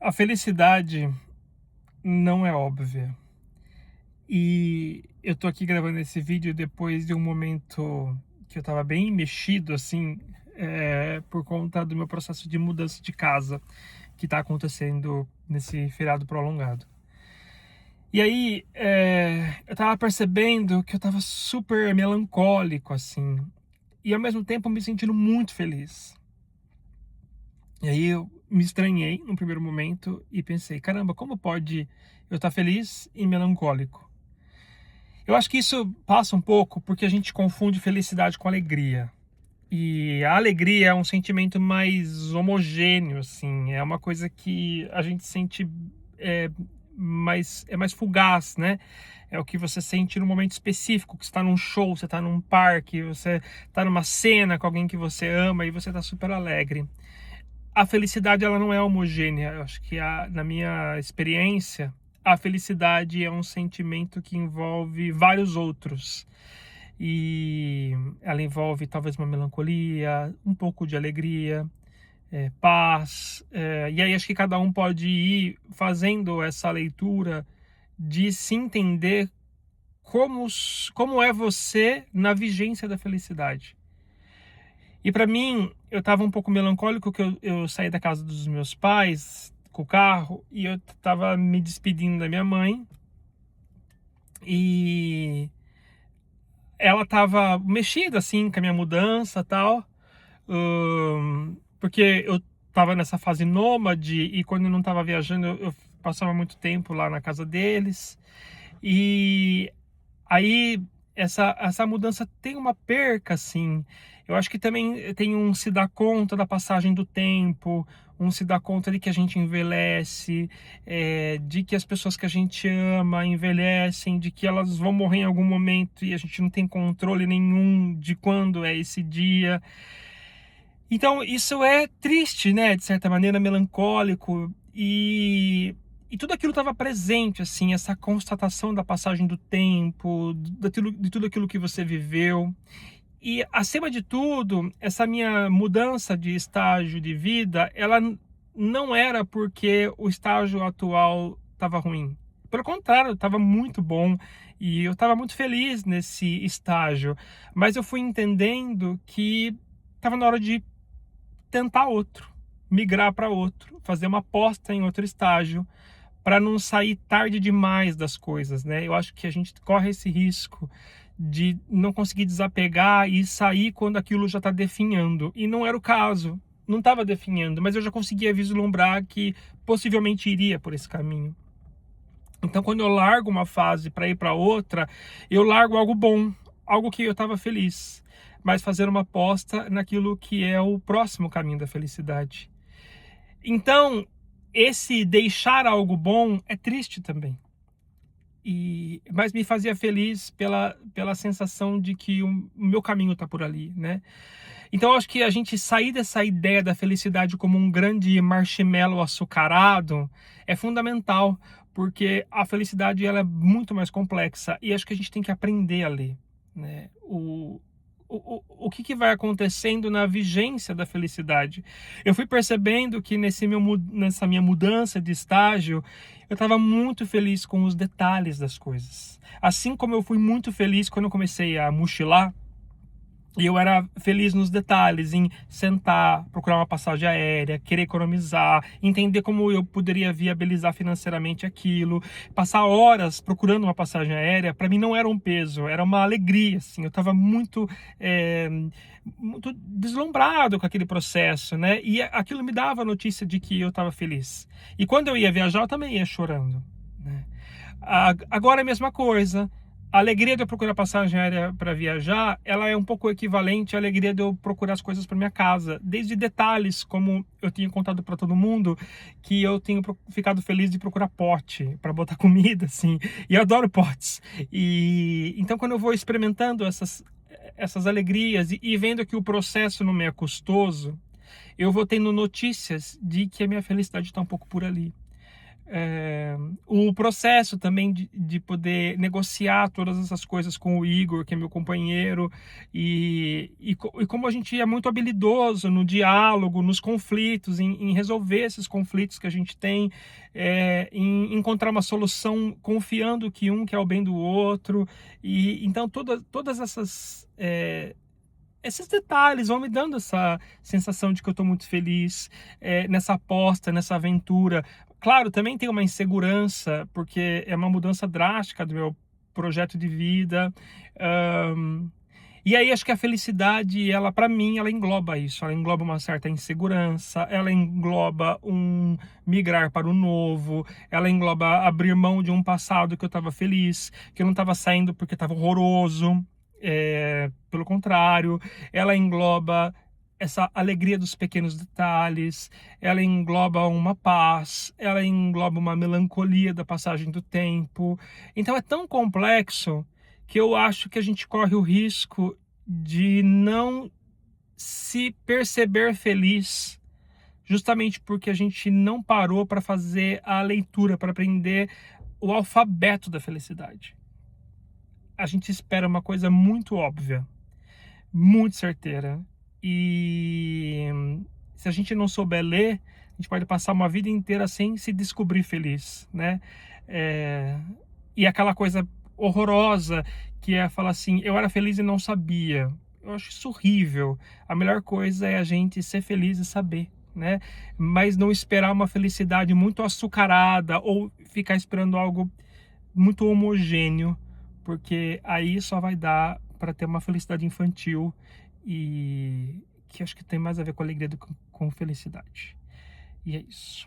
A felicidade não é óbvia. E eu tô aqui gravando esse vídeo depois de um momento que eu tava bem mexido, assim, por conta do meu processo de mudança de casa que tá acontecendo nesse feriado prolongado. E aí, eu tava percebendo que eu tava super melancólico, assim, e ao mesmo tempo me sentindo muito feliz. E aí eu me estranhei no primeiro momento e pensei: caramba, como pode eu estar feliz e melancólico? Eu acho que isso passa um pouco porque a gente confunde felicidade com alegria. E a alegria é um sentimento mais homogêneo, assim, é uma coisa que a gente sente é, mais fugaz, né? É o que você sente num momento específico, que você está num show, você está num parque, você está numa cena com alguém que você ama e você está super alegre. A felicidade, ela não é homogênea. Eu acho que na minha experiência, a felicidade é um sentimento que envolve vários outros. E ela envolve talvez uma melancolia, um pouco de alegria, paz. E aí acho que cada um pode ir fazendo essa leitura de se entender como é você na vigência da felicidade. E para mim, eu estava um pouco melancólico que eu saí da casa dos meus pais com o carro e eu estava me despedindo da minha mãe e ela estava mexida assim com a minha mudança, tal, porque eu estava nessa fase nômade e quando eu não estava viajando, eu passava muito tempo lá na casa deles. E aí, essa mudança tem uma perca, assim. Eu acho que também tem um se dar conta da passagem do tempo, um se dar conta de que a gente envelhece, de que as pessoas que a gente ama envelhecem, de que elas vão morrer em algum momento e a gente não tem controle nenhum de quando é esse dia. Então, isso é triste, né? De certa maneira, melancólico. E tudo aquilo estava presente, assim, essa constatação da passagem do tempo, de tudo aquilo que você viveu. E, acima de tudo, essa minha mudança de estágio de vida, ela não era porque o estágio atual estava ruim. Pelo contrário, estava muito bom e eu estava muito feliz nesse estágio. Mas eu fui entendendo que estava na hora de tentar outro, migrar para outro, fazer uma aposta em outro estágio, para não sair tarde demais das coisas, né? Eu acho que a gente corre esse risco de não conseguir desapegar e sair quando aquilo já está definhando. E não era o caso, não estava definhando, mas eu já conseguia vislumbrar que possivelmente iria por esse caminho. Então, quando eu largo uma fase para ir para outra, eu largo algo bom, algo que eu estava feliz, mas fazer uma aposta naquilo que é o próximo caminho da felicidade. Então, esse deixar algo bom é triste também. Mas me fazia feliz pela sensação de que o meu caminho está por ali, né? Então, eu acho que a gente sair dessa ideia da felicidade como um grande marshmallow açucarado é fundamental, porque a felicidade ela é muito mais complexa e acho que a gente tem que aprender a ler, né? O que vai acontecendo na vigência da felicidade. Eu fui percebendo que nessa minha mudança de estágio, eu estava muito feliz com os detalhes das coisas. Assim como eu fui muito feliz quando eu comecei a mochilar, e eu era feliz nos detalhes, em sentar, procurar uma passagem aérea, querer economizar, entender como eu poderia viabilizar financeiramente aquilo. Passar horas procurando uma passagem aérea, para mim não era um peso, era uma alegria, assim. Eu estava muito deslumbrado com aquele processo, né? E aquilo me dava a notícia de que eu estava feliz. E quando eu ia viajar, eu também ia chorando, né? Agora é a mesma coisa. A alegria de eu procurar passagem aérea para viajar, ela é um pouco equivalente à alegria de eu procurar as coisas para minha casa. Desde detalhes, como eu tinha contado para todo mundo, que eu tenho ficado feliz de procurar pote para botar comida, assim. E eu adoro potes. E então, quando eu vou experimentando essas alegrias e vendo que o processo não me é custoso, eu vou tendo notícias de que a minha felicidade está um pouco por ali. O processo também de poder negociar todas essas coisas com o Igor, que é meu companheiro, e como a gente é muito habilidoso no diálogo, nos conflitos, em resolver esses conflitos que a gente tem, em encontrar uma solução confiando que um quer o bem do outro, e então todas esses detalhes vão me dando essa sensação de que eu estou muito feliz, nessa aposta, nessa aventura. Claro, também tem uma insegurança, porque é uma mudança drástica do meu projeto de vida. hã, e aí acho que a felicidade, ela para mim, ela engloba isso, ela engloba uma certa insegurança, ela engloba um migrar para o novo, ela engloba abrir mão de um passado que eu estava feliz, que eu não estava saindo porque estava horroroso, pelo contrário, ela engloba essa alegria dos pequenos detalhes, ela engloba uma paz, ela engloba uma melancolia da passagem do tempo. Então é tão complexo que eu acho que a gente corre o risco de não se perceber feliz, justamente porque a gente não parou para fazer a leitura, para aprender o alfabeto da felicidade. A gente espera uma coisa muito óbvia, muito certeira, e se a gente não souber ler, a gente pode passar uma vida inteira sem se descobrir feliz, né? Eh, e aquela coisa horrorosa que é falar assim: "Eu era feliz e não sabia". Eu acho isso horrível. A melhor coisa é a gente ser feliz e saber, né? Mas não esperar uma felicidade muito açucarada ou ficar esperando algo muito homogêneo, porque aí só vai dar para ter uma felicidade infantil, e que acho que tem mais a ver com alegria do que com felicidade. E é isso.